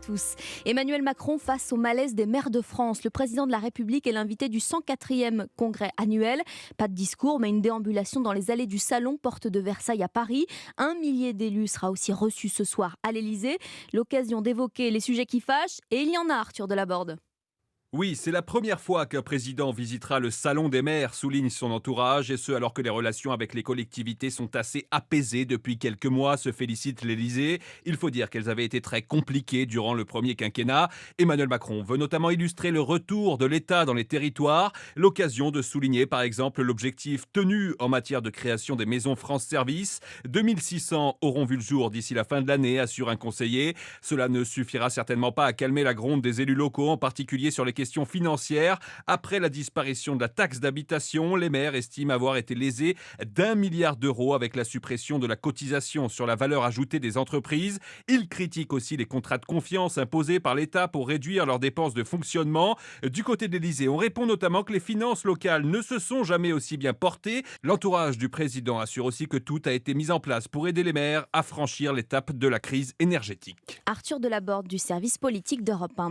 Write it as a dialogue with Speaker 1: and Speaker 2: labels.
Speaker 1: tous. Emmanuel Macron face au malaise des maires de France. Le président de la République est l'invité du 104e congrès annuel. Pas de discours, mais une déambulation dans les allées du Salon, porte de Versailles à Paris. 1 millier d'élus sera aussi reçu ce soir à l'Élysée. L'occasion d'évoquer les sujets qui fâchent. Et il y en a, Arthur Delaborde.
Speaker 2: Oui, c'est la première fois qu'un président visitera le Salon des maires, souligne son entourage, et ce alors que les relations avec les collectivités sont assez apaisées depuis quelques mois, se félicite l'Élysée. Il faut dire qu'elles avaient été très compliquées durant le premier quinquennat. Emmanuel Macron veut notamment illustrer le retour de l'État dans les territoires, l'occasion de souligner par exemple l'objectif tenu en matière de création des maisons France Service. 2600 auront vu le jour d'ici la fin de l'année, assure un conseiller. Cela ne suffira certainement pas à calmer la gronde des élus locaux, en particulier sur les questions financières. Après la disparition de la taxe d'habitation, les maires estiment avoir été lésés d'1 milliard d'euros avec la suppression de la cotisation sur la valeur ajoutée des entreprises. Ils critiquent aussi les contrats de confiance imposés par l'État pour réduire leurs dépenses de fonctionnement. Du côté de l'Élysée, on répond notamment que les finances locales ne se sont jamais aussi bien portées. L'entourage du président assure aussi que tout a été mis en place pour aider les maires à franchir l'étape de la crise énergétique.
Speaker 1: Arthur Delaborde du service politique d'Europe 1.